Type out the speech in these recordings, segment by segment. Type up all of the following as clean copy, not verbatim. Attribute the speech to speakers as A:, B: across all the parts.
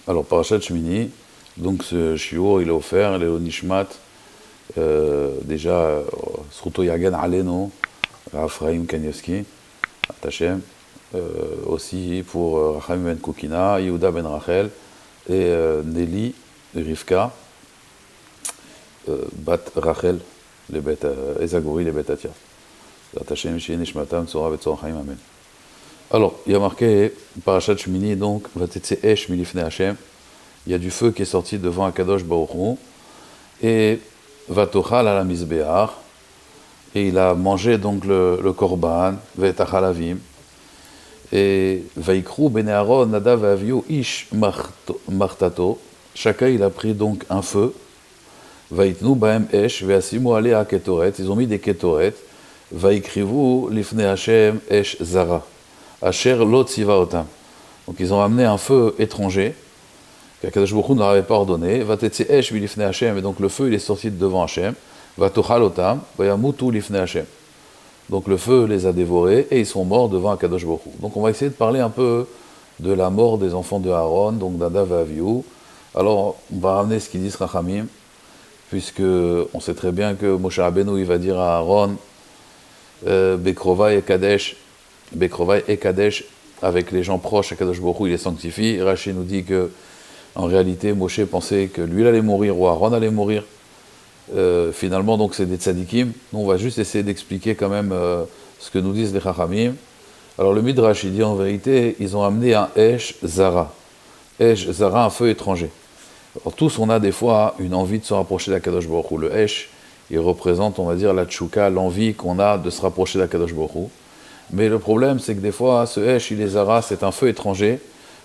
A: Alors, Parashat Shmini, donc ce shiur, il est offert, il est au Nishmat, déjà, Sruto Yagan Aleno, Raphaïm Kanievski, Tachem, aussi pour Racham Ben Koukina, Yehuda Ben Rachel, et Nelly Rivka, Bat Rachel, les bêtes, Ezagori, les bêtes Atia. Tachem, Shien, Nishmatam, Tzora, Betzor, Chaim, Amen. Alors, il y a marqué, Parashat Shmini, donc, Vatetse Esh Milifne Hashem, il y a du feu qui est sorti devant Akadosh Baruch Hu, et Vatochal ala Mizbeach, et il a mangé donc le korban, Vetachalavim, et Vaikru ben Aaron, Nadav et Avihu, Ish Martato, chacun il a pris donc un feu, Vaitnu Baem Esh, Veasimu Alea Ketoret, ils ont mis des Ketoret, Vaikrivu Lifne Hashem Esh Zara, Asher Lo Tziva Otam. Donc ils ont amené un feu étranger, qu'Akadosh Baruch Hu ne leur avait pas ordonné, Vatetse Esh Vilifne Hashem, et donc le feu il est sorti de devant Hashem, Vatochal Otam, Vayamutu Lifne Hashem. Donc le feu les a dévorés et ils sont morts devant Akadosh Baruch Hu. Donc on va essayer de parler un peu de la mort des enfants de Aaron, donc Nadav et Avihu. Alors on va ramener ce qu'ils disent Rachamim, puisque on sait très bien que Moshe Rabbeinu il va dire à Aaron, Bekrovai et Kadesh, avec les gens proches, Akadosh Baruch Hu il les sanctifie. Rashi nous dit que en réalité, Moshe pensait que lui il allait mourir ou Aaron allait mourir. Finalement, donc c'est des tzadikim. Nous, on va juste essayer d'expliquer quand même ce que nous disent les chachamim. Alors le Midrash, il dit en vérité, ils ont amené un Esh Zara. Esh Zara, un feu étranger. Alors tous, on a des fois une envie de se rapprocher d'Akadosh Baruch Hu. Le Esh, il représente, on va dire, la tchouka, l'envie qu'on a de se rapprocher d'Akadosh Baruch Hu. Mais le problème, c'est que des fois, ce Esh, il est Zara, c'est un feu étranger.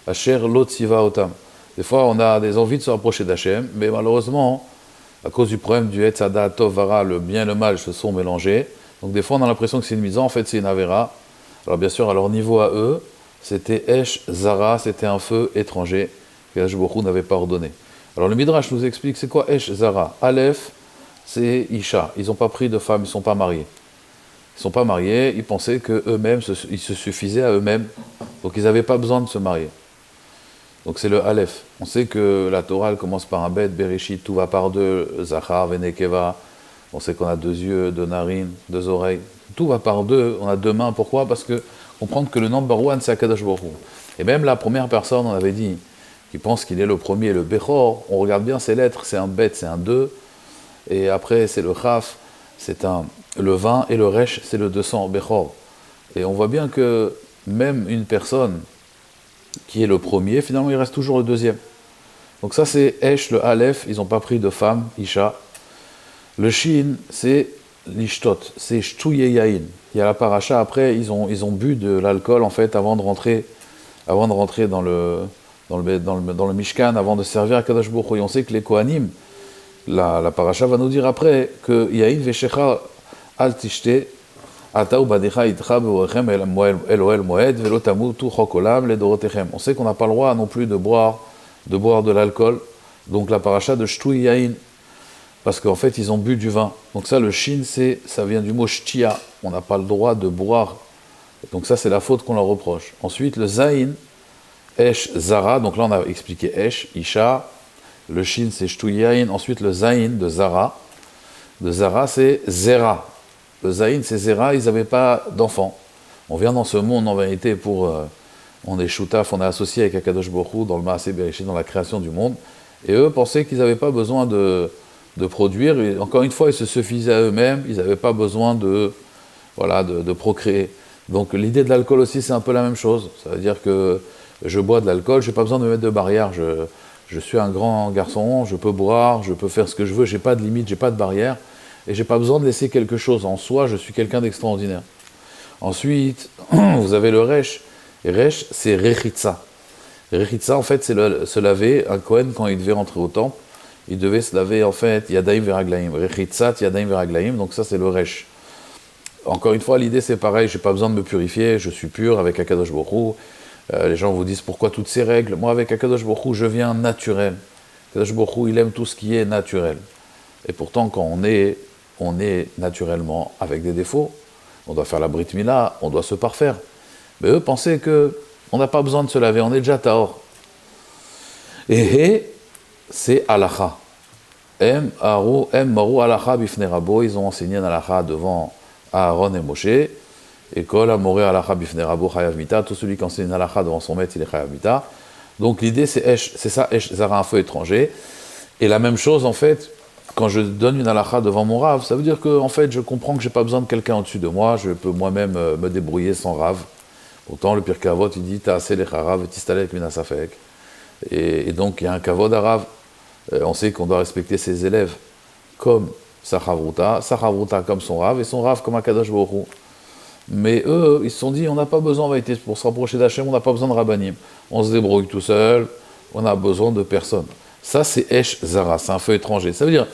A: Asher Lo Tziva Otam. Des fois, on a des envies de se rapprocher d'Hachem, mais malheureusement, à cause du problème du Etz Hada Tov Vara, le bien et le mal se sont mélangés. Donc des fois, on a l'impression que c'est une misa, en fait, c'est une Avera. Alors bien sûr, à leur niveau à eux, c'était Esh Zara, c'était un feu étranger que Akadosh Baruch Hu n'avait pas ordonné. Alors le Midrash nous explique, c'est quoi Esh Zara? Aleph, c'est Isha. Ils n'ont pas pris de femme, ils ne sont pas mariés. Ils ne sont pas mariés, ils pensaient qu'eux-mêmes, ils se suffisaient à eux-mêmes. Donc ils n'avaient pas besoin de se marier. Donc c'est le Aleph. On sait que la Torah elle commence par un bête, Bereshit, tout va par deux, Zachar, Venekeva. On sait qu'on a deux yeux, deux narines, deux oreilles. Tout va par deux, on a deux mains. Pourquoi? Parce que comprendre que le nom Barouan c'est Akadosh Baruch Hu. Et même la première personne, on avait dit, qui pense qu'il est le premier, le Bechor, on regarde bien ses lettres, c'est un bête, c'est un 2. Et après c'est le Chaf, c'est le 20, et le Resh, c'est le 200, Bechor. Et on voit bien que même une personne qui est le premier, finalement il reste toujours le deuxième. Donc ça c'est Esh, le Aleph, ils n'ont pas pris de femme, Isha. Le Shin, c'est l'Ishtot, c'est Shtuye Yain. Il y a la paracha, après ils ont bu de l'alcool en fait avant de rentrer dans le Mishkan, avant de servir à Kadosh Baruch Hu. Et on sait que les Kohanim, la paracha va nous dire après que Yain Veshecha Al Tishte, on sait qu'on n'a pas le droit non plus de boire de l'alcool. Donc la paracha de Shtu Yain, parce qu'en fait ils ont bu du vin. Donc ça le shin, ça vient du mot shtia, on n'a pas le droit de boire. Donc ça c'est la faute qu'on leur reproche. Ensuite le zain, Esh Zara, donc là on a expliqué Esh, Isha, le shin c'est Shtu Yain, ensuite le zain de Zara c'est Zera. Le Zaïn, c'est Zera, ils n'avaient pas d'enfants. On vient dans ce monde en vérité on est choutaf, on est associé avec Akadosh Baruch Hu dans le Maaseh Bereshit, dans la création du monde. Et eux pensaient qu'ils n'avaient pas besoin de produire. Et encore une fois, ils se suffisaient à eux-mêmes, ils n'avaient pas besoin de procréer. Donc l'idée de l'alcool aussi, c'est un peu la même chose. Ça veut dire que je bois de l'alcool, je n'ai pas besoin de me mettre de barrière. Je suis un grand garçon, je peux boire, je peux faire ce que je veux, je n'ai pas de limite, je n'ai pas de barrière. Et j'ai pas besoin de laisser quelque chose en soi, je suis quelqu'un d'extraordinaire. Ensuite, vous avez le Resh. Et Resh, c'est Rechitza. Rechitza, en fait, c'est se laver. Un Kohen, quand il devait rentrer au temple, il devait se laver, en fait, Yadaim Veraglaim. Rechitzat, Yadaim Veraglaim, donc ça, c'est le Resh. Encore une fois, l'idée, c'est pareil, j'ai pas besoin de me purifier, je suis pur avec Akadosh Baruch Hu. Les gens vous disent, pourquoi toutes ces règles? Moi, avec Akadosh Baruch Hu, je viens naturel. Akadosh Baruch Hu, il aime tout ce qui est naturel. Et pourtant, quand on est naturellement avec des défauts, on doit faire la Brit Mila, on doit se parfaire. Mais eux pensaient qu'on n'a pas besoin de se laver, on est déjà tahor. Et He, c'est halacha. Em maru halacha bifnei rabo, ils ont enseigné un halacha devant Aaron et Moshe. Et kol amoré halacha bifnei rabo chayav mita, tout celui qui enseigne un halacha devant son maître, il est chayav mita. Donc l'idée c'est ça, Esh Zara, un feu étranger. Et la même chose en fait, quand je donne une halakha devant mon rave, ça veut dire que en fait, je comprends que j'ai pas besoin de quelqu'un au-dessus de moi, je peux moi-même me débrouiller sans rave. Pourtant, le Pirkei Avot, il dit Ta'aseh lecha rav tistalek min hasafek. Et donc, il y a un kavod à rave. On sait qu'on doit respecter ses élèves comme sa chavruta comme son rave, et son rave comme un kadosh baruch Hu. Mais eux, ils se sont dit, on n'a pas besoin, pour se rapprocher d'Hachem, on n'a pas besoin de rabbanim. On se débrouille tout seul, on a besoin de personne. Ça, c'est Esh Zara, c'est un feu étranger. Ça veut dire,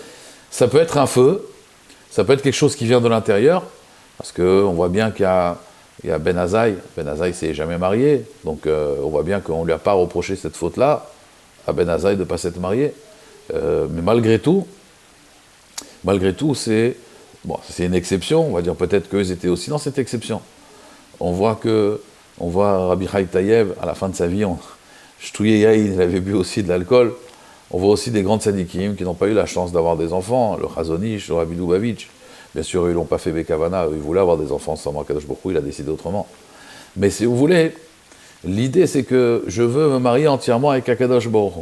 A: ça peut être un feu, ça peut être quelque chose qui vient de l'intérieur, parce qu'on voit bien qu'il y a Ben Azaï s'est jamais marié, donc on voit bien qu'on ne lui a pas reproché cette faute-là, à Ben Azaï de ne pas s'être marié. Mais malgré tout, c'est une exception, on va dire peut-être qu'eux étaient aussi dans cette exception. On voit Rabbi Chaim Taïev, à la fin de sa vie, Shtouye Yaïn, il avait bu aussi de l'alcool. On voit aussi des grandes tzadikim qui n'ont pas eu la chance d'avoir des enfants, le Chazon Ish, le Rabbi Lubavitch. Bien sûr, ils n'ont pas fait Bekavana, ils voulaient avoir des enfants sans Kadosh Baruch Hu, il a décidé autrement. Mais si vous voulez, l'idée c'est que je veux me marier entièrement avec Kadosh Baruch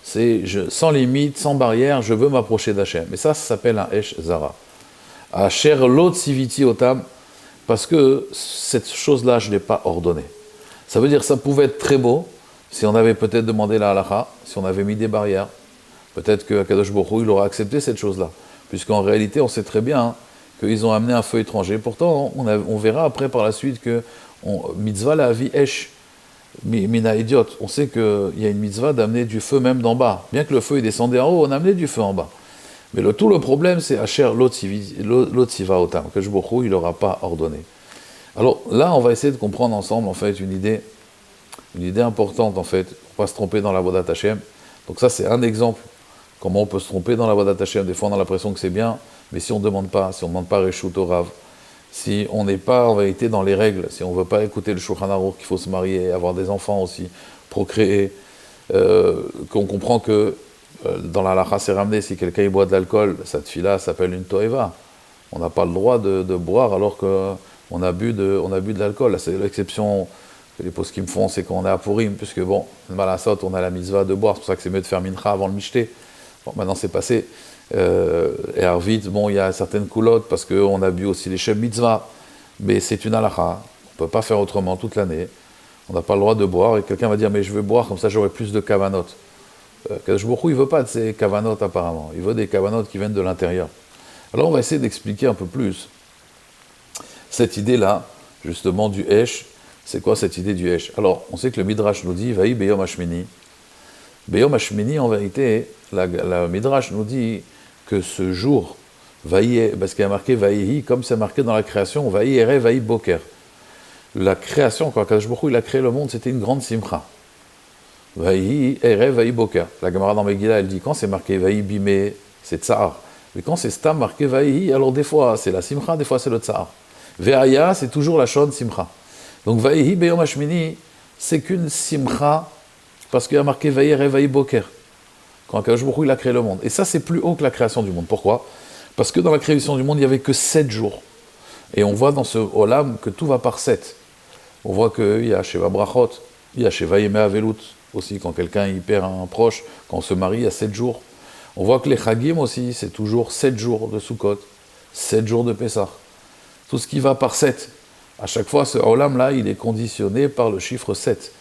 A: Hu. Sans limite, sans barrière, je veux m'approcher d'Hachem. Mais ça s'appelle un Esh Zara. Asher lot siviti otam, parce que cette chose-là, je ne l'ai pas ordonnée. Ça veut dire que ça pouvait être très beau, si on avait peut-être demandé la halakha, si on avait mis des barrières, peut-être que Kadosh Baruch Hu, il aurait accepté cette chose-là. Puisqu'en réalité, on sait très bien qu'ils ont amené un feu étranger. Pourtant, on verra après par la suite que mitzvah la avi esh mina idiot. On sait qu'il y a une mitzvah d'amener du feu même d'en bas. Bien que le feu est descendu en haut, on a amené du feu en bas. Mais tout le problème, c'est Asher l'otziva otam, que Kadosh Baruch Hu, il n'aura pas ordonné. Alors là, on va essayer de comprendre ensemble en fait une idée importante en fait, pour ne pas se tromper dans la Avodat Hashem. Donc ça, c'est un exemple. Comment on peut se tromper dans la Avodat Hashem. Des fois, on a l'impression que c'est bien, mais si on ne demande pas Reshut au Rav, si on n'est pas en vérité dans les règles, si on ne veut pas écouter le Shulchan Aruch, qu'il faut se marier, avoir des enfants aussi, procréer, qu'on comprend que dans la halakha, c'est ramené, si quelqu'un boit de l'alcool, cette fille-là s'appelle une toeva. On n'a pas le droit de boire alors qu'on a bu de l'alcool. Là, c'est l'exception que les poskim font, c'est qu'on est à Purim, puisque bon, le malasot, on a la mitzvah de boire, c'est pour ça que c'est mieux de faire mincha avant le mishté. Bon, maintenant c'est passé. Et Arvit, bon, il y a certaines coulottes, parce qu'on a bu aussi les shem mitzvah, mais c'est une halakha, on ne peut pas faire autrement toute l'année. On n'a pas le droit de boire, et quelqu'un va dire, mais je veux boire, comme ça j'aurai plus de kavanot. Kadosh Baruch Hu, il ne veut pas de ces kavanot apparemment, il veut des kavanot qui viennent de l'intérieur. Alors on va essayer d'expliquer un peu plus cette idée-là, justement, du Esh. C'est quoi cette idée du Esh? Alors, on sait que le Midrash nous dit, Vaï Beyom Hashmini. Beyom Hashmini, en vérité, la Midrash nous dit que ce jour, Vaï, parce qu'il y a marqué Vaïhi, comme c'est marqué dans la création, Vaï Ere Vaï Boker. La création, quand Kadosh Baruch Hu, il a créé le monde, c'était une grande simcha. Vaïhi Ere Vaï Boker. La Gemara dans Megillah, elle dit, quand c'est marqué Vaï Bimé, c'est Tsahar. Mais quand c'est Stam marqué Vaïhi, alors des fois c'est la simcha, des fois c'est le Tsahar. Ve'aya, c'est toujours la shon simcha. Donc Vaïhi Beyom Hashmini, c'est qu'une simcha, parce qu'il y a marqué Vaïhi Ere Vaï Boker. Quand Kadosh Baruch Hu, il a créé le monde. Et ça, c'est plus haut que la création du monde. Pourquoi? Parce que dans la création du monde, il n'y avait que 7 jours. Et on voit dans ce Olam que tout va par 7. On voit qu'il y a Sheva Brachot, il y a Sheva Yemei Avelut, aussi quand quelqu'un y perd un proche, quand on se marie, il y a 7 jours. On voit que les Chagim aussi, c'est toujours 7 jours de Sukkot, 7 jours de Pessah. Tout ce qui va par 7. À chaque fois, ce Olam-là, il est conditionné par le chiffre 7.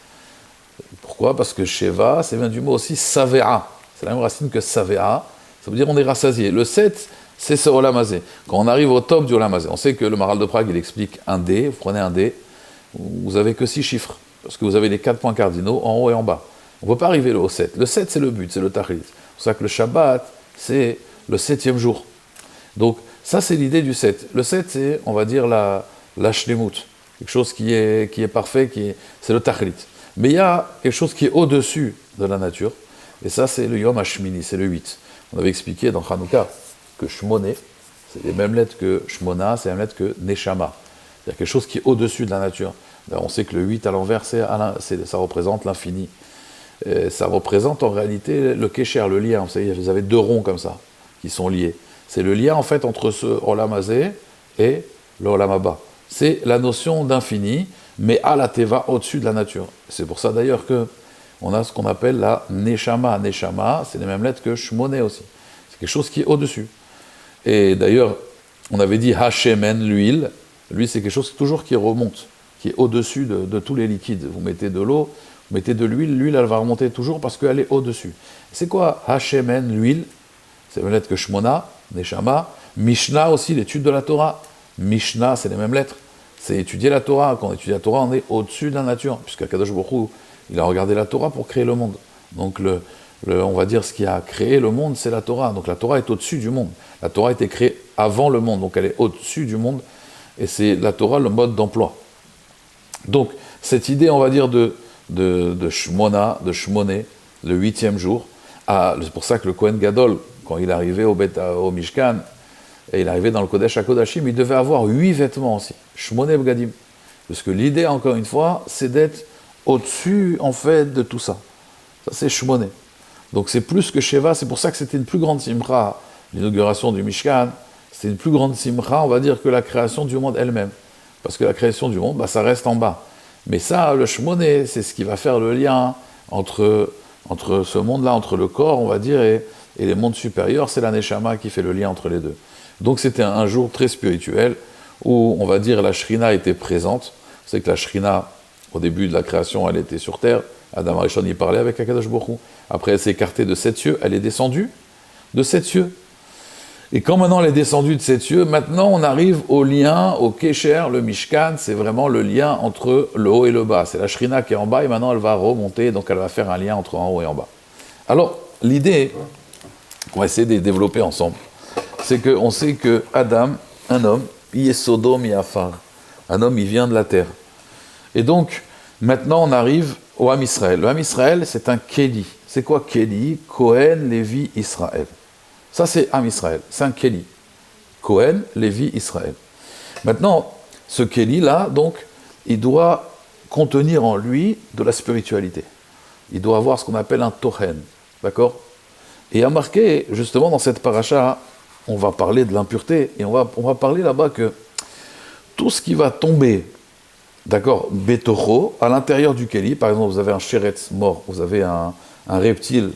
A: Pourquoi? Parce que Sheva, ça vient du mot aussi Savea. C'est la même racine que Savea. Ça veut dire on est rassasié. Le 7, c'est ce Olam Hazé. Quand on arrive au top du Olam Hazé, on sait que le Maharal de Prague, il explique un dé. Vous prenez un dé, vous avez que 6 chiffres. Parce que vous avez les 4 points cardinaux en haut et en bas. On ne peut pas arriver au 7. Le 7, c'est le but, c'est le Tachlit. C'est pour ça que le Shabbat, c'est le 7e jour. Donc, ça, c'est l'idée du 7. Le 7, c'est, on va dire, la shlemut. Quelque chose qui est parfait, c'est le Tachlit. Mais il y a quelque chose qui est au-dessus de la nature. Et ça, c'est le Yom Hashmini, c'est le 8. On avait expliqué dans Hanouka que Shmoné, c'est les mêmes lettres que Shmona, c'est les mêmes lettres que Neshama. Il y a quelque chose qui est au-dessus de la nature. On sait que le 8 à l'envers, ça représente l'infini. Et ça représente en réalité le kécher, le lien. Vous savez, vous avez deux ronds comme ça, qui sont liés. C'est le lien en fait entre ce Olam Hazé et le Olam Haba. C'est la notion d'infini, mais à la Teva, au-dessus de la nature. C'est pour ça d'ailleurs que on a ce qu'on appelle la Neshama. Neshama, c'est les mêmes lettres que Shmoné aussi. C'est quelque chose qui est au-dessus. Et d'ailleurs, on avait dit Hashemen, l'huile. Lui, c'est quelque chose toujours qui remonte, qui est au-dessus de tous les liquides. Vous mettez de l'eau, vous mettez de l'huile, elle va remonter toujours parce qu'elle est au-dessus. C'est quoi Hashemen, l'huile? C'est les mêmes lettres que Shmona, Neshama. Mishnah aussi, l'étude de la Torah. Mishnah, c'est les mêmes lettres. C'est étudier la Torah. Quand on étudie la Torah, on est au-dessus de la nature, puisqu'Akadosh Baruch Hu, il a regardé la Torah pour créer le monde. Donc, on va dire ce qui a créé le monde, c'est la Torah. Donc, la Torah est au-dessus du monde. La Torah a été créée avant le monde, donc elle est au-dessus du monde. Et c'est la Torah, le mode d'emploi. Donc, cette idée, on va dire, de Shmona, de Shmoné, le 8e jour, c'est pour ça que le Kohen Gadol, quand il est arrivé au Mishkan, et il est arrivé dans le Kodesh HaKodashim, il devait avoir 8 vêtements aussi, Shmoné Bgadim. Parce que l'idée, encore une fois, c'est d'être au-dessus, en fait, de tout ça. Ça, c'est Shmoné. Donc c'est plus que Sheva, c'est pour ça que c'était une plus grande simcha, l'inauguration du Mishkan, c'était une plus grande simcha, on va dire, que la création du monde elle-même. Parce que la création du monde, ça reste en bas. Mais ça, le Shmoné, c'est ce qui va faire le lien entre ce monde-là, entre le corps, on va dire, et les mondes supérieurs, c'est la Neshama qui fait le lien entre les deux. Donc c'était un jour très spirituel, où, on va dire, la Shrina était présente. Vous savez que la Shrina, au début de la création, elle était sur terre. Adam Arishon y parlait avec Akadosh Baruch Hu. Après, elle s'est écartée de 7 cieux, elle est descendue de 7 cieux. Et quand maintenant elle est descendue de 7 cieux, maintenant on arrive au lien, au Kesher, le Mishkan, c'est vraiment le lien entre le haut et le bas. C'est la Shrina qui est en bas et maintenant elle va remonter, donc elle va faire un lien entre en haut et en bas. Alors, l'idée qu'on va essayer de développer ensemble, c'est qu'on sait que Adam, un homme, Yesodom Yafar, un homme, il vient de la terre. Et donc, maintenant on arrive au Ham Israël. Le Ham Israël, c'est un Kéli. C'est quoi Kéli? Kohen, Lévi, Israël. Ça, c'est Ham Israël. C'est un Kéli. Kohen, Lévi, Israël. Maintenant, ce Kéli-là, donc, il doit contenir en lui de la spiritualité. Il doit avoir ce qu'on appelle un Tochen. D'accord? Et il y a marqué, justement, dans cette paracha, on va parler de l'impureté, et on va parler là-bas que tout ce qui va tomber, d'accord, Betocho, à l'intérieur du Kéli, par exemple, vous avez un Sheretz mort, vous avez un reptile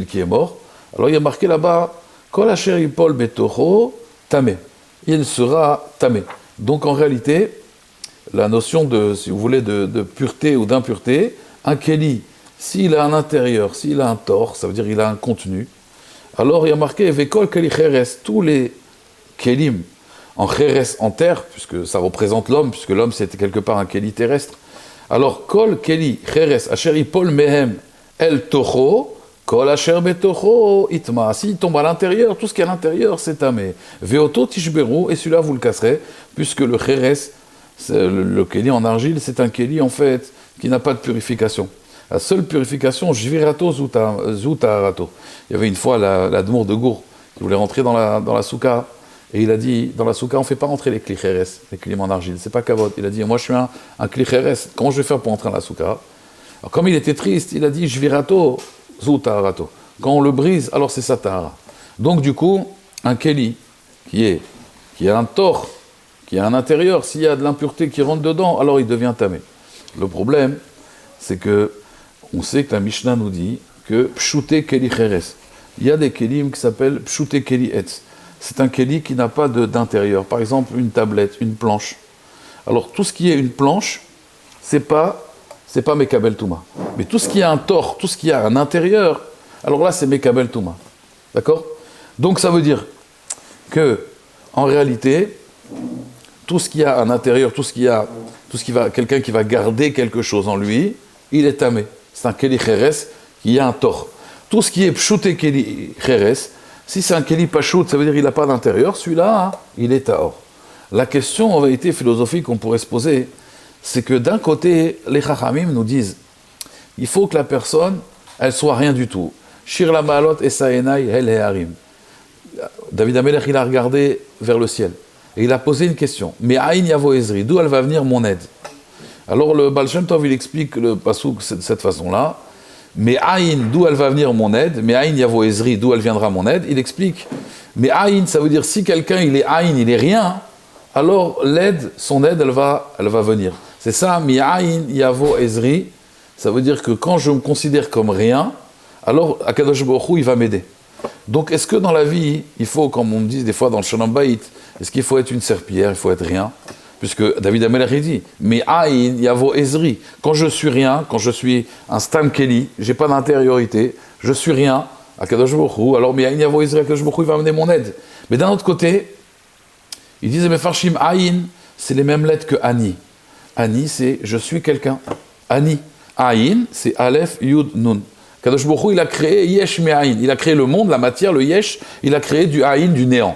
A: qui est mort, alors il y a marqué là-bas, Kol asher yipol betocho, tamé. Il sera tamé. Donc en réalité, la notion de, si vous voulez, de pureté ou d'impureté, un Kéli, s'il a un intérieur, s'il a un torse, ça veut dire qu'il a un contenu, alors il y a marqué, Vekol Keli Cheres, tous les Kélim, en Cheres, en terre, puisque ça représente l'homme, puisque l'homme c'était quelque part un Kéli terrestre. Alors, Kol Keli Cheres, asher yipol mehem el tocho, Kol asher betocho itma. S'il tombe à l'intérieur, tout ce qui est à l'intérieur, c'est tamé. Veoto tishberu, et celui-là vous le casserez, puisque le Cheres, le Kéli en argile, c'est un Kéli en fait qui n'a pas de purification. La seule purification, Jvirato Zutarato. Il y avait une fois l'Admour de Gour qui voulait rentrer dans la souka. Et il a dit, dans la souka, on ne fait pas rentrer les klicheres, les klims en argile, c'est pas kavod. Il a dit, moi je suis un klicheres, comment je vais faire pour entrer dans la souka? Alors comme il était triste, il a dit, Jvirato Zutarato. Quand on le brise, alors c'est Satara. Donc du coup, un keli qui a un tort, qui a un intérieur, s'il y a de l'impureté qui rentre dedans, alors il devient tamé. Le problème, c'est que on sait que la Mishnah nous dit que Pshute Keli Cheres. Il y a des kelim qui s'appellent Pshute Keli Etz. C'est un keli qui n'a pas d'intérieur. Par exemple, une tablette, une planche. Alors, tout ce qui est une planche, c'est pas Mekabel Touma. Mais tout ce qui a un tort, tout ce qui a un intérieur, alors là, c'est Mekabel Touma. D'accord? Donc, ça veut dire que, en réalité, tout ce qui a un intérieur, quelqu'un qui va garder quelque chose en lui, il est tamé. C'est un Keli Cheres qui a un tort. Tout ce qui est Pshute Keli Cheres, si c'est un Keli Pachout, ça veut dire qu'il n'a pas d'intérieur, celui-là, il est Tahor. La question, en vérité, philosophique qu'on pourrait se poser, c'est que d'un côté, les Chachamim nous disent, il faut que la personne, elle soit rien du tout. Shir la Maalot et Saenai el Heharim. David Amelech, il a regardé vers le ciel. Et il a posé une question. Mais Aïn Yavo Ezri, d'où elle va venir mon aide? Alors le Baal Shem Tov, il explique le pasouk de cette façon-là, mais Aïn, d'où elle va venir mon aide, mais Aïn Yavo Ezri, d'où elle viendra mon aide, il explique, mais Aïn, ça veut dire si quelqu'un il est Aïn, il est rien, alors l'aide, son aide, elle va venir. C'est ça, mi Aïn Yavo Ezri, ça veut dire que quand je me considère comme rien, alors Akadosh Baruch Hu, il va m'aider. Donc est-ce que dans la vie, il faut, comme on me dit des fois dans le Shalom Bayit, est-ce qu'il faut être une serpillière, il faut être rien? Puisque David Amelech dit, mais Aïn Yavo Ezri, quand je suis rien, quand je suis un Stam Kelly, j'ai pas d'intériorité, je suis rien, Akadosh Baruch Hu, alors mais Aïn Yavo Ezri, Akadosh Baruch Hu, il va amener mon aide. Mais d'un autre côté, ils disent, mais Farshim Aïn, c'est les mêmes lettres que Ani. Ani, c'est je suis quelqu'un. Ani. Aïn, c'est Aleph, Yud, Nun. Kadosh Baruch Hu, il a créé Yesh Me'aïn. Il a créé le monde, la matière, le Yesh, il a créé du Aïn, du néant.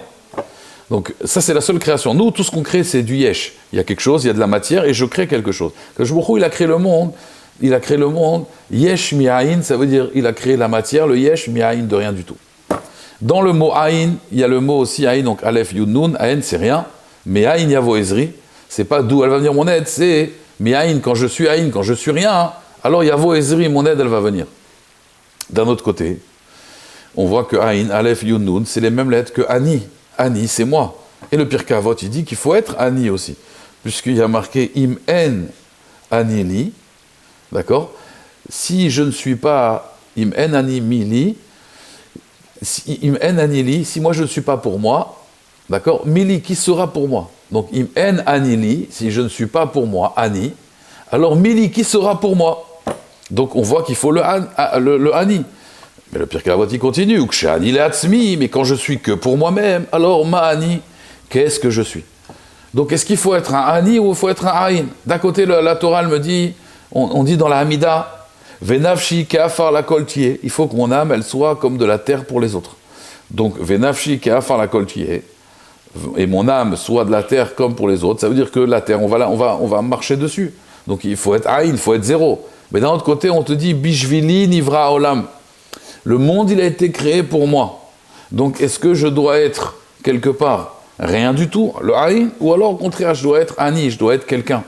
A: Donc, ça, c'est la seule création. Nous, tout ce qu'on crée, c'est du Yesh. Il y a quelque chose, il y a de la matière, et je crée quelque chose. Kadosh Baruch Hu, il a créé le monde, Yesh Me'aïn, ça veut dire, il a créé la matière, le Yesh Me'aïn, de rien du tout. Dans le mot Aïn, il y a le mot aussi Aïn, donc Aleph, Yud, Nun. Aïn, c'est rien. Mais Aïn, Yavo, Ezri, c'est pas d'où elle va venir mon aide, c'est mais Aïn, quand je suis rien, alors Yavo, Ezri, mon aide, elle va venir. D'un autre côté, on voit que Aïn, Aleph, Yud, Nun, c'est les mêmes lettres que Ani. Ani, c'est moi. Et le Pirkei Avot, il dit qu'il faut être Ani aussi. Puisqu'il y a marqué Im En Anili, d'accord? Si je ne suis pas Im En Ani Mili, Im En Anili, si moi je ne suis pas pour moi, d'accord? Mili, qui sera pour moi? Donc Im En Anili, si je ne suis pas pour moi, Ani, alors Mili, qui sera pour moi? Donc on voit qu'il faut le Ani. Mais le Pirkei Avot, il continue, ou Ani le Atzmi, mais quand je suis que pour moi-même, alors ma Ani, qu'est-ce que je suis? Donc est-ce qu'il faut être un Ani ou il faut être un Aïn? D'un côté, la Torah elle me dit, on dit dans la Hamida, Venafshi ke'afar la koltier, il faut que mon âme, elle soit comme de la terre pour les autres. Donc Venafshi ke'afar la koltier, et mon âme soit de la terre comme pour les autres, ça veut dire que la terre, on va marcher dessus. Donc il faut être Aïn, il faut être zéro. Mais d'un autre côté, on te dit Bishvili nivra olam. Le monde, il a été créé pour moi. Donc est-ce que je dois être quelque part rien du tout, le Aïn, ou alors au contraire, je dois être Ani, je dois être quelqu'un.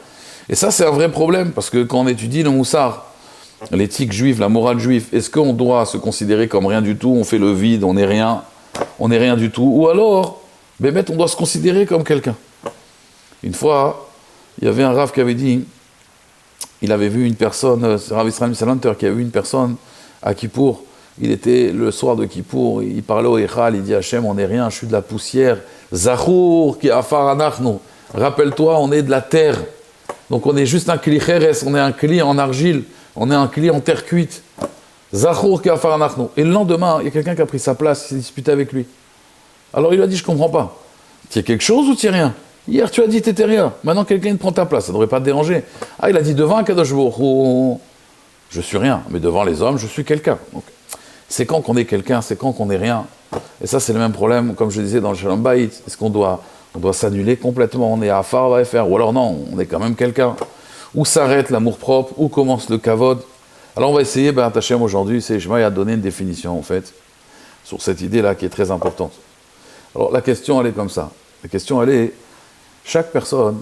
A: Et ça, c'est un vrai problème, parce que quand on étudie le Moussar, l'éthique juive, la morale juive, est-ce qu'on doit se considérer comme rien du tout, on fait le vide, on n'est rien du tout, ou alors, on doit se considérer comme quelqu'un. Une fois, il y avait un Rav qui avait dit, il avait vu une personne, c'est Rav Israël Salanter, qui a vu une personne à Kippour, il était le soir de Kippour, il parlait au Echal, il dit Hachem, on n'est rien, je suis de la poussière, Zachour ki afar anachnu, rappelle-toi, on est de la terre. Donc on est juste un kli cheres, on est un kli en argile, on est un kli en terre cuite. Zachour ki afar anachnu. Et le lendemain, il y a quelqu'un qui a pris sa place, il s'est disputé avec lui. Alors il lui a dit, je comprends pas. Tu es quelque chose ou tu es rien? Hier tu as dit tu n'étais rien, maintenant quelqu'un prend ta place, ça ne devrait pas te déranger. Ah, il a dit devant un Kadosh Baruch Hu, je suis rien, mais devant les hommes, je suis quelqu'un. Donc, c'est quand qu'on est quelqu'un, c'est quand qu'on est rien. Et ça c'est le même problème, comme je disais dans le Shalom Bayit, est-ce qu'on doit s'annuler complètement, on est à Afar Vaefer, ou alors non, on est quand même quelqu'un. Où s'arrête l'amour-propre, où commence le kavod? Alors on va essayer, Hachem aujourd'hui, c'est je vais donner une définition en fait, sur cette idée-là qui est très importante. Alors la question elle est comme ça, la question elle est, chaque personne,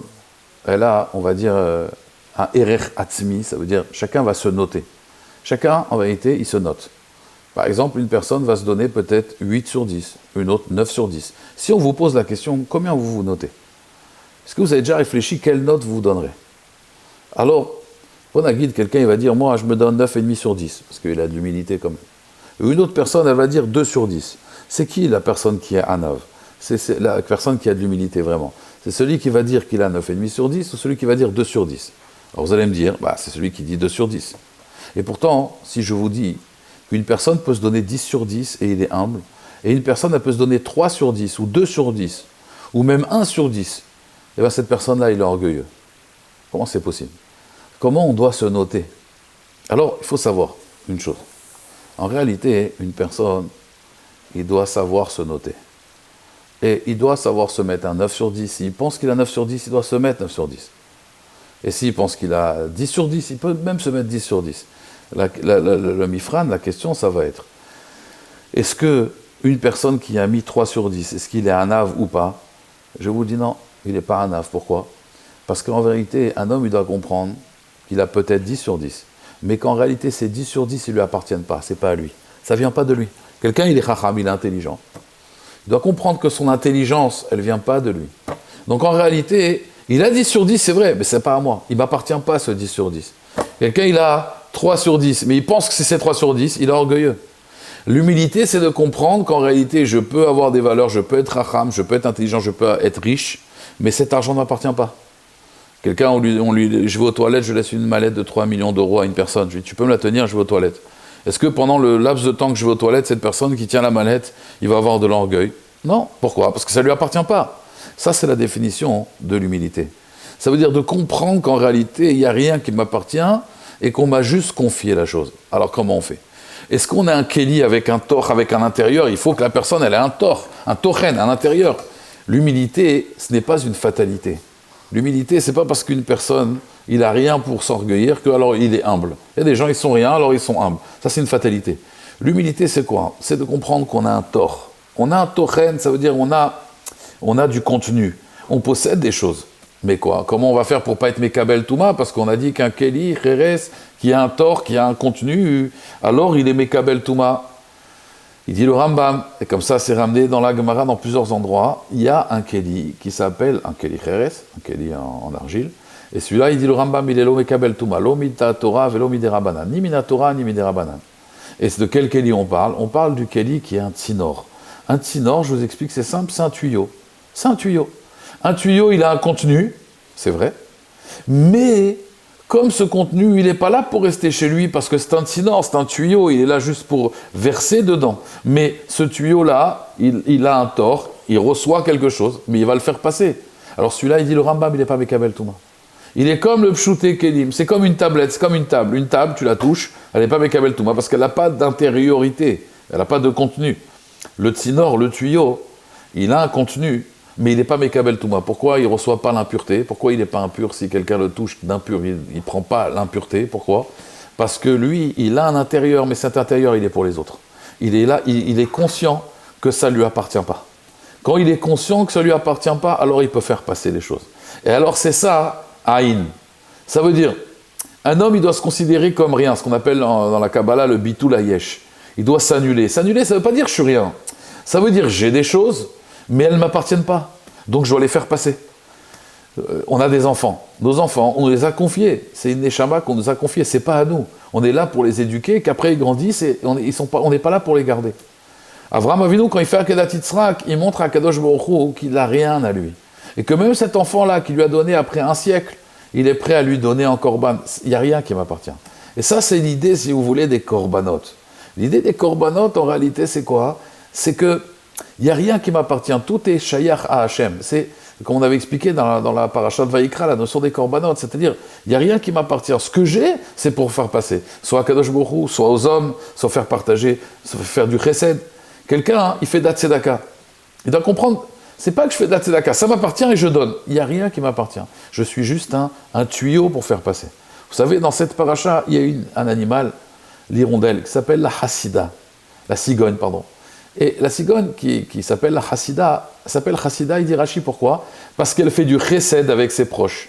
A: elle a, on va dire, un erech atzmi, ça veut dire chacun va se noter. Chacun, en vérité, il se note. Par exemple, une personne va se donner peut-être 8 sur 10, une autre 9 sur 10. Si on vous pose la question, combien vous vous notez? Est-ce que vous avez déjà réfléchi quelle note vous donnerez? Alors, pour un guide, quelqu'un il va dire, moi je me donne 9,5 sur 10, parce qu'il a de l'humilité quand même. Une autre personne, elle va dire 2 sur 10. C'est qui la personne qui est anav? C'est la personne qui a de l'humilité vraiment. C'est celui qui va dire qu'il a 9,5 sur 10 ou celui qui va dire 2 sur 10. Alors vous allez me dire, c'est celui qui dit 2 sur 10. Et pourtant, si je vous dis qu'une personne peut se donner 10 sur 10 et il est humble, et une personne elle peut se donner 3 sur 10 ou 2 sur 10, ou même 1 sur 10, et bien cette personne-là, il est orgueilleux. Comment c'est possible? Comment on doit se noter? Alors, il faut savoir une chose. En réalité, une personne, il doit savoir se noter. Et il doit savoir se mettre un 9 sur 10. S'il pense qu'il a 9 sur 10, il doit se mettre 9 sur 10. Et s'il pense qu'il a 10 sur 10, il peut même se mettre 10 sur 10. Le mifran, la question, ça va être, est-ce qu'une personne qui a mis 3 sur 10, est-ce qu'il est un ave ou pas? Je vous dis non, il n'est pas un ave. Pourquoi? Parce qu'en vérité, un homme, il doit comprendre qu'il a peut-être 10 sur 10. mais qu'en réalité, ces 10 sur 10, ils ne lui appartiennent pas, c'est pas à lui. Ça ne vient pas de lui. Quelqu'un, il est chacham, il est intelligent. Il doit comprendre que son intelligence, elle ne vient pas de lui. Donc en réalité, il a 10 sur 10, c'est vrai, mais ce n'est pas à moi. Il ne m'appartient pas, ce 10 sur 10. Quelqu'un, il a 3 sur 10, mais il pense que c'est ses 3 sur 10, il est orgueilleux. L'humilité, c'est de comprendre qu'en réalité, je peux avoir des valeurs, je peux être racham, je peux être intelligent, je peux être riche, mais cet argent ne m'appartient pas. Quelqu'un, je vais aux toilettes, je laisse une mallette de 3 millions d'euros à une personne. Je lui dis, tu peux me la tenir, je vais aux toilettes. Est-ce que pendant le laps de temps que je vais aux toilettes, cette personne qui tient la mallette, il va avoir de l'orgueil? Non. Pourquoi? Parce que ça ne lui appartient pas. Ça, c'est la définition de l'humilité. Ça veut dire de comprendre qu'en réalité, il n'y a rien qui m'appartient et qu'on m'a juste confié la chose. Alors, comment on fait? Est-ce qu'on a un kéli avec un tor, avec un intérieur? Il faut que la personne, elle ait un tor, un tochen, un intérieur. L'humilité, ce n'est pas une fatalité. L'humilité, c'est pas parce qu'une personne, il n'a rien pour s'orgueillir que alors il est humble. Il y a des gens, ils sont rien, alors ils sont humbles. Ça, c'est une fatalité. L'humilité, c'est quoi? C'est de comprendre qu'on a un tor. On a un tochen, ça veut dire on a du contenu. On possède des choses. Mais quoi? Comment on va faire pour pas être Mekabel Touma? Parce qu'on a dit qu'un Keli, Kheres, qui a un tor, qui a un contenu, alors il est Mekabel Touma. Il dit le Rambam, et comme ça c'est ramené dans la Gemara dans plusieurs endroits, il y a un Keli qui s'appelle un Keli Kheres, un Keli en argile, et celui-là il dit le Rambam, il est lo Mekabel Touma, lo mita Torah velo miderabanan, ni mina Torah ni miderabanan. Et c'est de quel Keli on parle? On parle du Keli qui est un tsinor. Un tsinor, je vous explique, c'est simple, c'est un tuyau. C'est un tuyau. Un tuyau, il a un contenu, c'est vrai, mais comme ce contenu, il n'est pas là pour rester chez lui parce que c'est un tsinor, c'est un tuyau, il est là juste pour verser dedans. Mais ce tuyau-là, il a un tort, il reçoit quelque chose, mais il va le faire passer. Alors celui-là, il dit le Rambam, il n'est pas Mekabel Touma. Il est comme le Pshouté Kelim, c'est comme une tablette, c'est comme une table. Une table, tu la touches, elle n'est pas Mekabel Touma parce qu'elle n'a pas d'intériorité, elle n'a pas de contenu. Le tsinor, le tuyau, il a un contenu, mais il n'est pas Mekabel Touma. Pourquoi il ne reçoit pas l'impureté? Pourquoi il n'est pas impur? Si quelqu'un le touche d'impur, il ne prend pas l'impureté. Pourquoi? Parce que lui, il a un intérieur, mais cet intérieur, il est pour les autres. Il est là, il est conscient que ça ne lui appartient pas. Quand il est conscient que ça ne lui appartient pas, alors il peut faire passer les choses. Et alors c'est ça, Aïn. Ça veut dire, un homme, il doit se considérer comme rien, ce qu'on appelle dans la Kabbalah le bitul hayesh. Il doit s'annuler. S'annuler, ça ne veut pas dire je suis rien. Ça veut dire j'ai des choses, mais elles ne m'appartiennent pas. Donc je dois les faire passer. On a des enfants. Nos enfants, on les a confiés. C'est une neshama qu'on nous a confiée. C'est pas à nous. On est là pour les éduquer, qu'après ils grandissent et on n'est pas là pour les garder. Avraham Avinu, quand il fait Akedat Yitzhak, il montre à Kadosh Baruch Hu qu'il n'a rien à lui. Et que même cet enfant-là, qui lui a donné après un siècle, il est prêt à lui donner en korban. Il n'y a rien qui m'appartient. Et ça, c'est l'idée, si vous voulez, des korbanot. L'idée des korbanot, en réalité, c'est quoi? C'est que il n'y a rien qui m'appartient, tout est shayach à Hachem. C'est, comme on avait expliqué dans la parashat Vayikra, la notion des korbanot, c'est-à-dire, il n'y a rien qui m'appartient. Ce que j'ai, c'est pour faire passer, soit à Kadosh Baruch Hu, soit aux hommes, soit faire partager, soit faire du chesed. Quelqu'un, il fait dat tzedaka. Il doit comprendre, c'est pas que je fais dat tzedaka, ça m'appartient et je donne. Il n'y a rien qui m'appartient. Je suis juste un tuyau pour faire passer. Vous savez, dans cette paracha, il y a un animal, l'hirondelle, qui s'appelle la chassida, la cigogne, pardon. Et la cigogne qui s'appelle la chassida, s'appelle chassida, il dit Rashi, pourquoi? Parce qu'elle fait du chesed avec ses proches.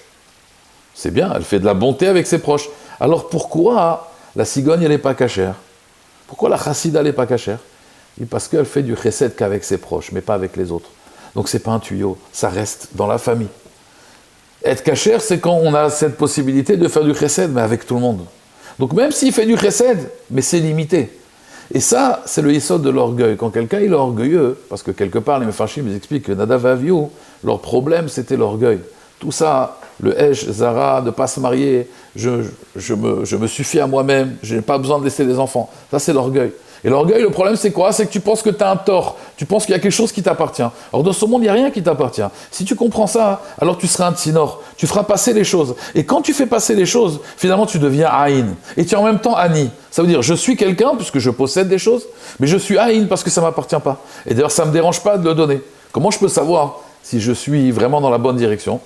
A: C'est bien, elle fait de la bonté avec ses proches. Alors pourquoi la cigogne, elle n'est pas cachère? Pourquoi la chassida, elle n'est pas cachère? Parce qu'elle fait du chesed qu'avec ses proches, mais pas avec les autres. Donc c'est pas un tuyau, ça reste dans la famille. Être cachère, c'est quand on a cette possibilité de faire du chesed, mais avec tout le monde. Donc même s'il fait du chesed, mais c'est limité. Et ça, c'est le yesod de l'orgueil. Quand quelqu'un il est orgueilleux, parce que quelque part, les Mefarshim ils expliquent que Nadav et Avihu, leur problème, c'était l'orgueil. Tout ça, le Esh, Zara, de ne pas se marier, je me suffis à moi-même, je n'ai pas besoin de laisser des enfants. Ça, c'est l'orgueil. Et l'orgueil, le problème, c'est quoi? C'est que tu penses que tu as un tort. Tu penses qu'il y a quelque chose qui t'appartient. Or, dans ce monde, il n'y a rien qui t'appartient. Si tu comprends ça, alors tu seras un tsinor. Tu feras passer les choses. Et quand tu fais passer les choses, finalement, tu deviens Aïn. Et tu es en même temps Ani. Ça veut dire, je suis quelqu'un, puisque je possède des choses, mais je suis Aïn parce que ça ne m'appartient pas. Et d'ailleurs, ça ne me dérange pas de le donner. Comment je peux savoir si je suis vraiment dans la bonne direction?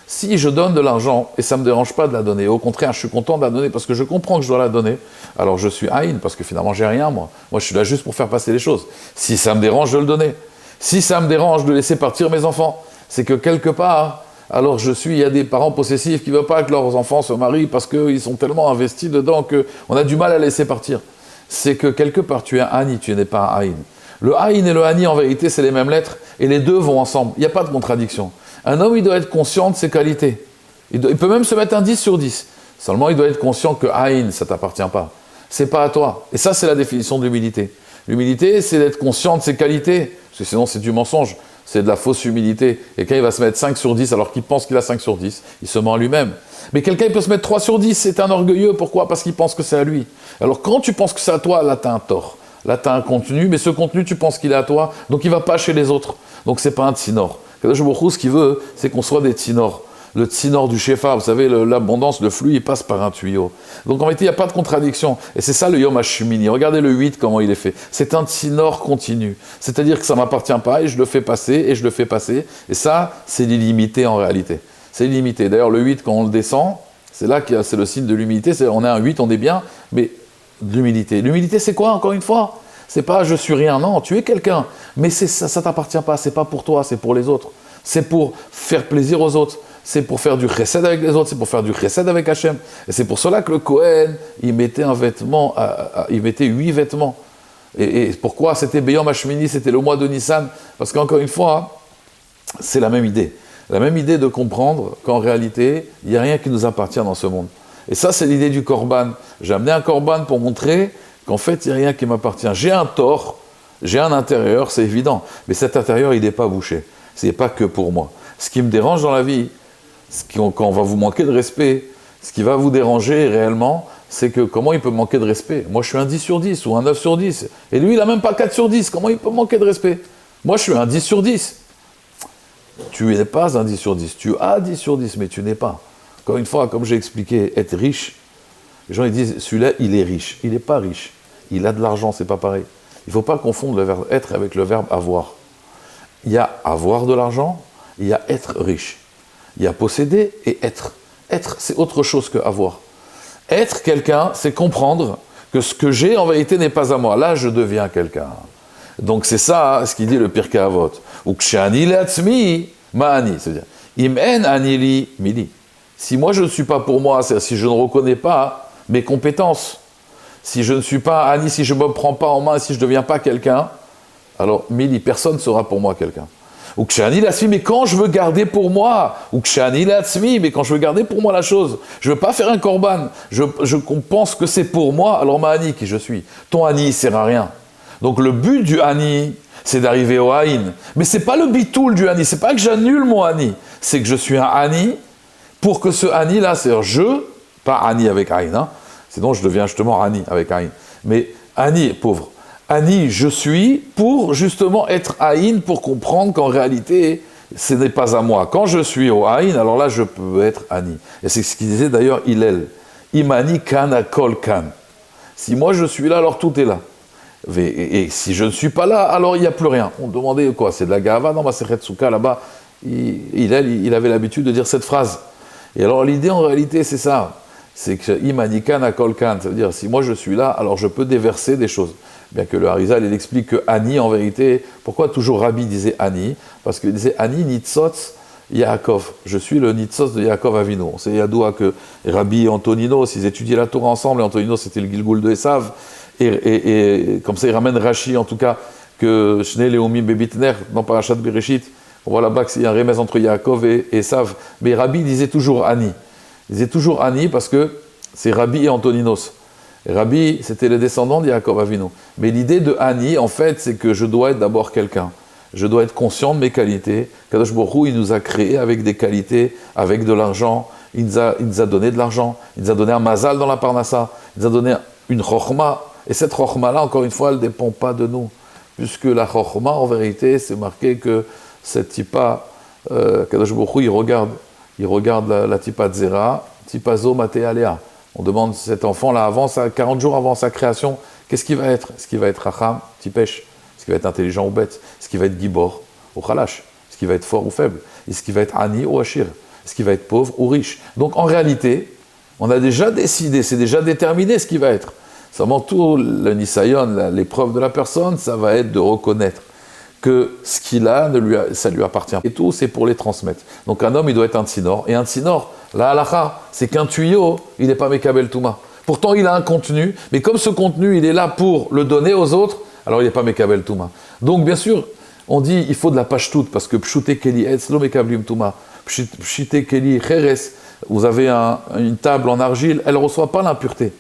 A: Si je donne de l'argent et ça ne me dérange pas de la donner, au contraire, je suis content de la donner parce que je comprends que je dois la donner, alors je suis haïn parce que finalement, j'ai rien, moi. Moi, je suis là juste pour faire passer les choses. Si ça me dérange de le donner, si ça me dérange de laisser partir mes enfants, c'est que quelque part, alors il y a des parents possessifs qui ne veulent pas que leurs enfants se marient parce qu'ils sont tellement investis dedans qu'on a du mal à laisser partir. C'est que quelque part, tu es un Ani, tu n'es pas un Aïn. Le Aïn et le Ani, en vérité, c'est les mêmes lettres, et les deux vont ensemble. Il n'y a pas de contradiction. Un homme, il doit être conscient de ses qualités. Il peut même se mettre un 10 sur 10. Seulement, il doit être conscient que Aïn, ça ne t'appartient pas. C'est pas à toi. Et ça, c'est la définition de l'humilité. L'humilité, c'est d'être conscient de ses qualités. Parce que sinon, c'est du mensonge. C'est de la fausse humilité. Et quand il va se mettre 5 sur 10 alors qu'il pense qu'il a 5 sur 10, il se ment à lui-même. Mais quelqu'un, il peut se mettre 3 sur 10, c'est un orgueilleux. Pourquoi? Parce qu'il pense que c'est à lui. Alors quand tu penses que c'est à toi, là, tu as un tort. Là, tu as un contenu, mais ce contenu, tu penses qu'il est à toi, donc il ne va pas chez les autres. Donc c'est pas un tsinor. Kadosh Baruch Hu, ce qu'il veut, c'est qu'on soit des tsinors. Le tsinor du shefa, vous savez, l'abondance, le flux, il passe par un tuyau. Donc en réalité, il n'y a pas de contradiction. Et c'est ça le Yom HaShmini. Regardez le 8, comment il est fait. C'est un tsinor continu. C'est-à-dire que ça ne m'appartient pas et je le fais passer et je le fais passer. Et ça, c'est l'illimité en réalité. C'est illimité. D'ailleurs, le 8, quand on le descend, c'est là que c'est le signe de l'humilité. On est un 8, on est bien, mais de l'humilité. L'humilité, c'est quoi, encore une fois? C'est pas je suis rien, non, tu es quelqu'un. Mais ça ne t'appartient pas, c'est pas pour toi, c'est pour les autres. C'est pour faire plaisir aux autres. C'est pour faire du chesed avec les autres, c'est pour faire du chesed avec Hachem. Et c'est pour cela que le Kohen, il mettait un vêtement, il mettait 8 vêtements. Et pourquoi c'était Beyom HaShmini, c'était le mois de Nissan? Parce qu'encore une fois, c'est la même idée. La même idée de comprendre qu'en réalité, il n'y a rien qui nous appartient dans ce monde. Et ça, c'est l'idée du korban. J'ai amené un korban pour montrer qu'en fait, il n'y a rien qui m'appartient. J'ai un tort, j'ai un intérieur, c'est évident. Mais cet intérieur, il n'est pas bouché. Ce n'est pas que pour moi. Ce qui me dérange dans la vie, quand on va vous manquer de respect, ce qui va vous déranger réellement, c'est que comment il peut manquer de respect? Moi, je suis un 10 sur 10 ou un 9 sur 10. Et lui, il n'a même pas 4 sur 10. Comment il peut manquer de respect? Moi, je suis un 10 sur 10. Tu n'es pas un 10 sur 10. Tu as 10 sur 10, mais tu n'es pas. Encore une fois, comme j'ai expliqué, être riche, les gens ils disent, celui-là, il est riche. Il n'est pas riche. Il a de l'argent, c'est pas pareil. Il ne faut pas confondre le verbe être avec le verbe avoir. Il y a avoir de l'argent, il y a être riche. Il y a posséder et être. Être, c'est autre chose que avoir. Être quelqu'un, c'est comprendre que ce que j'ai, en vérité, n'est pas à moi. Là, je deviens quelqu'un. Donc, c'est ça, ce qu'il dit le Pirkei Avot. Ou kshani le'atzmi ma'ani. C'est-à-dire, im en ani li mili. Si moi, je ne suis pas pour moi, c'est-à-dire si je ne reconnais pas mes compétences, si je ne suis pas ani, si je ne me prends pas en main, si je ne deviens pas quelqu'un, alors, mili, personne ne sera pour moi quelqu'un. Ou kshani l'atzmi, mais quand je veux garder pour moi, ou kshani l'atzmi, mais quand je veux garder pour moi la chose, je ne veux pas faire un korban, je pense que c'est pour moi, alors ma ani qui je suis. Ton ani, il ne sert à rien. Donc le but du ani, c'est d'arriver au haïn. Mais ce n'est pas le bitoul du ani, c'est pas que j'annule mon ani, c'est que je suis un ani pour que ce ani là, c'est-à-dire je, pas ani avec haïn, hein, sinon je deviens justement ani avec haïn. Mais ani, pauvre. Ani, je suis, pour justement être Aïn, pour comprendre qu'en réalité, ce n'est pas à moi. Quand je suis au Aïn, alors là, je peux être Ani. Et c'est ce qu'il disait d'ailleurs Hillel. Imani kan akol kan. Si moi je suis là, alors tout est là. Et si je ne suis pas là, alors il n'y a plus rien. On demandait quoi? C'est de la gava? Non, Masechet Souka, là-bas, il avait l'habitude de dire cette phrase. Et alors l'idée en réalité, c'est ça. C'est que Imani kan akol kan. Ça veut dire, si moi je suis là, alors je peux déverser des choses. Bien que le Harizal, il explique que Ani, en vérité, pourquoi toujours Rabbi disait Ani? Parce qu'il disait Ani Nitzotz Yaakov. Je suis le Nitzotz de Yaakov Avinu. C'est Yadoua que Rabbi et Antoninos, ils étudiaient la Torah ensemble, et Antoninos, c'était le Gilgoul de Esav. Et comme ça, il ramène Rashi, en tout cas, que Shnei Leomim Bebitner, dans Parashat Bereshit, on voit là-bas qu'il y a un remèze entre Yaakov et Esav. Mais Rabbi disait toujours Ani. Il disait toujours Ani parce que c'est Rabbi et Antoninos. Et Rabbi, c'était les descendants de Yaakov Avinu. Mais l'idée de Ani, en fait, c'est que je dois être d'abord quelqu'un. Je dois être conscient de mes qualités. Kadosh Baruch Hu, il nous a créés avec des qualités, avec de l'argent. Il nous a donné de l'argent. Il nous a donné un mazal dans la parnassa. Il nous a donné une chokhma. Et cette chokhma-là, encore une fois, elle ne dépend pas de nous. Puisque la chokhma, en vérité, c'est marqué que cette tipa, Kadosh Baruch Hu, il regarde la tipa de Zera, tipa zo mate alea. On demande cet enfant-là, 40 jours avant sa création, qu'est-ce qu'il va être? Est-ce qu'il va être racham, tipesh? Est-ce qu'il va être intelligent ou bête? Est-ce qu'il va être gibor ou khalash? Est-ce qu'il va être fort ou faible? Est-ce qu'il va être ani ou ashir? Est-ce qu'il va être pauvre ou riche? Donc en réalité, on a déjà décidé, c'est déjà déterminé ce qu'il va être. Seulement tout le nisayon, l'épreuve de la personne, ça va être de reconnaître que ce qu'il a, ça lui appartient. Et tout, c'est pour les transmettre. Donc un homme, il doit être un tsinor. Et un tsinor, la halakha, c'est qu'un tuyau, il n'est pas Mekabel Touma. Pourtant, il a un contenu, mais comme ce contenu, il est là pour le donner aux autres, alors il n'est pas Mekabel Touma. Donc bien sûr, on dit il faut de la pashtout, parce que pshute keli etz lo mekablim Touma, pshute keli cheres, vous avez une table en argile, elle ne reçoit pas l'impureté.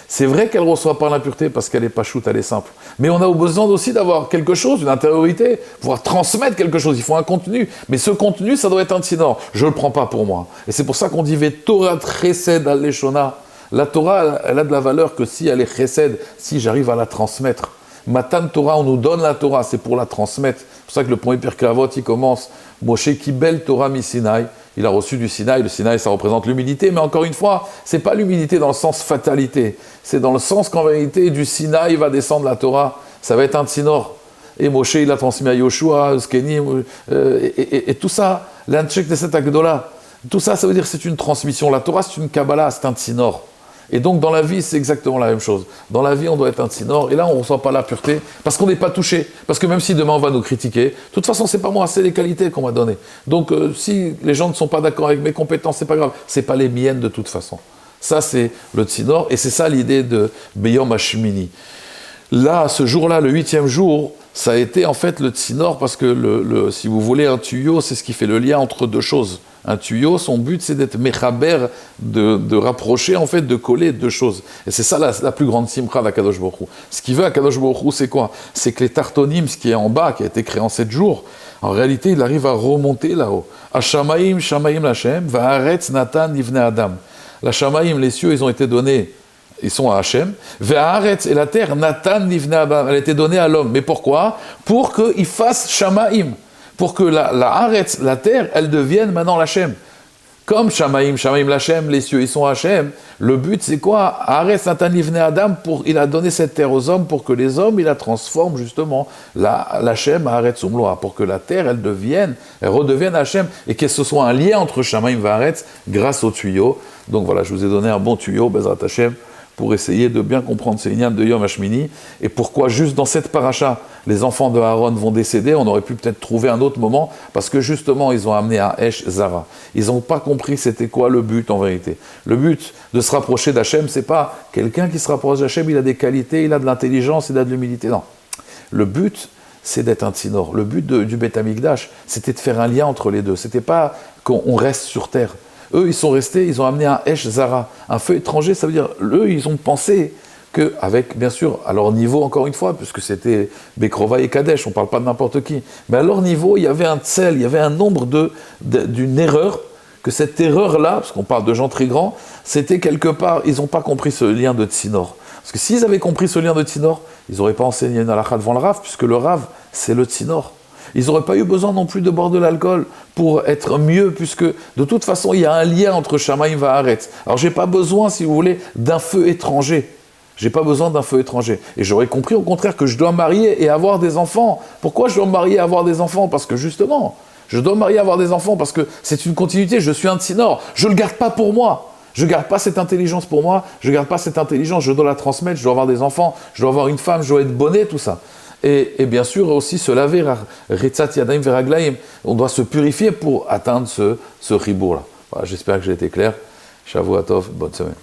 A: C'est vrai qu'elle ne reçoit pas l'impureté parce qu'elle n'est pas shoot, elle est simple. Mais on a besoin aussi d'avoir quelque chose, une intériorité, pouvoir transmettre quelque chose. Il faut un contenu. Mais ce contenu, ça doit être un tsinor. Je ne le prends pas pour moi. Et c'est pour ça qu'on dit Torah chesed al leshona. La Torah, elle a de la valeur que si elle est chesed, si j'arrive à la transmettre. Matan Torah, on nous donne la Torah, c'est pour la transmettre. C'est pour ça que le premier Pirkei Avot, il commence Moshe Kibel Torah mi Sinaï. Il a reçu du Sinaï. Le Sinaï, ça représente l'humilité, mais encore une fois, c'est pas l'humilité dans le sens fatalité. C'est dans le sens qu'en vérité, du Sinaï va descendre la Torah. Ça va être un tsinor. Et Moshe, il a transmis à Yoshua, Skeni, et tout ça, l'Anchek de cette Agdola. Tout ça, ça veut dire que c'est une transmission. La Torah, c'est une Kabbalah, c'est un tsinor. Et donc, dans la vie, c'est exactement la même chose. Dans la vie, on doit être un tsinor, et là, on ne reçoit pas la pureté, parce qu'on n'est pas touché. Parce que même si demain, on va nous critiquer, de toute façon, c'est pas moi, c'est les qualités qu'on m'a données. Donc, si les gens ne sont pas d'accord avec mes compétences, c'est pas grave. C'est pas les miennes, de toute façon. Ça, c'est le tsinor, et c'est ça l'idée de Beyom Hashmini. Là, ce jour-là, le 8e jour, ça a été en fait le tsinor, parce que, si vous voulez, un tuyau, c'est ce qui fait le lien entre deux choses. Un tuyau, son but, c'est d'être mechaber, de rapprocher, en fait, de coller deux choses. Et c'est ça la plus grande simcha d'Akadosh Baruch Hu. Ce qu'il veut Akadosh Baruch Hu, c'est quoi? C'est que les tartonim, ce qui est en bas, qui a été créé en 7 jours, en réalité, il arrive à remonter là-haut. Hashamaim, Shamaim Lashem, Va'aretz Natan Nivne Adam. La Shamaim, les cieux, ils ont été donnés, ils sont à Hachem. Va'aretz, et la terre, Natan Nivne Adam, elle a été donnée à l'homme. Mais pourquoi? Pour qu'il fasse Shamaim. Pour que la Haaretz, la terre, elle devienne maintenant l'Hachem. Comme Shamaim l'Hachem, les cieux, ils sont Hachem. Le but, c'est quoi? Haaretz Natan Livnei Adam, il a donné cette terre aux hommes pour que les hommes, ils la transforment justement. L'Hachem, Haaretz Umloa, pour que la terre, elle redevienne Hachem, et que ce soit un lien entre Shamaim et Haaretz grâce au tuyau. Donc voilà, je vous ai donné un bon tuyau, Bezrat Hachem, pour essayer de bien comprendre ces lignes de Yom Hashmini, et pourquoi juste dans cette paracha, les enfants de Aaron vont décéder. On aurait pu peut-être trouver un autre moment, parce que justement, ils ont amené un Esh Zara. Ils n'ont pas compris c'était quoi le but en vérité. Le but de se rapprocher d'Hachem, c'est pas quelqu'un qui se rapproche d'Hachem, il a des qualités, il a de l'intelligence, il a de l'humilité. Non. Le but, c'est d'être un tsinor. Le but du Beth Amikdash, c'était de faire un lien entre les deux. C'était pas qu'on reste sur terre. Eux, ils sont restés, ils ont amené un Esh Zara, un feu étranger, ça veut dire, eux, ils ont pensé qu'avec, bien sûr, à leur niveau, encore une fois, puisque c'était Bekrova et Kadesh, on ne parle pas de n'importe qui, mais à leur niveau, il y avait un tsel, il y avait un nombre d'une erreur, que cette erreur-là, parce qu'on parle de gens très grands, c'était quelque part, ils n'ont pas compris ce lien de tsinor. Parce que s'ils avaient compris ce lien de tsinor, ils n'auraient pas enseigné une halakha devant le Rav, puisque le Rav, c'est le tsinor. Ils n'auraient pas eu besoin non plus de boire de l'alcool pour être mieux, puisque de toute façon, il y a un lien entre Shamaim et Haaretz. Alors, je n'ai pas besoin, si vous voulez, d'un feu étranger. J'ai pas besoin d'un feu étranger. Et j'aurais compris au contraire que je dois marier et avoir des enfants. Pourquoi je dois me marier et avoir des enfants? Parce que justement, je dois me marier et avoir des enfants parce que c'est une continuité, je suis un tsinor. Je ne le garde pas pour moi. Je ne garde pas cette intelligence pour moi. Je ne garde pas cette intelligence, je dois la transmettre, je dois avoir des enfants, je dois avoir une femme, je dois être bonnet, tout ça. Et bien sûr aussi se laver, Ritzat Yadayim Veraglaim. On doit se purifier pour atteindre ce ribour-là. Voilà, j'espère que j'ai été clair. Shavuot Tov, bonne semaine.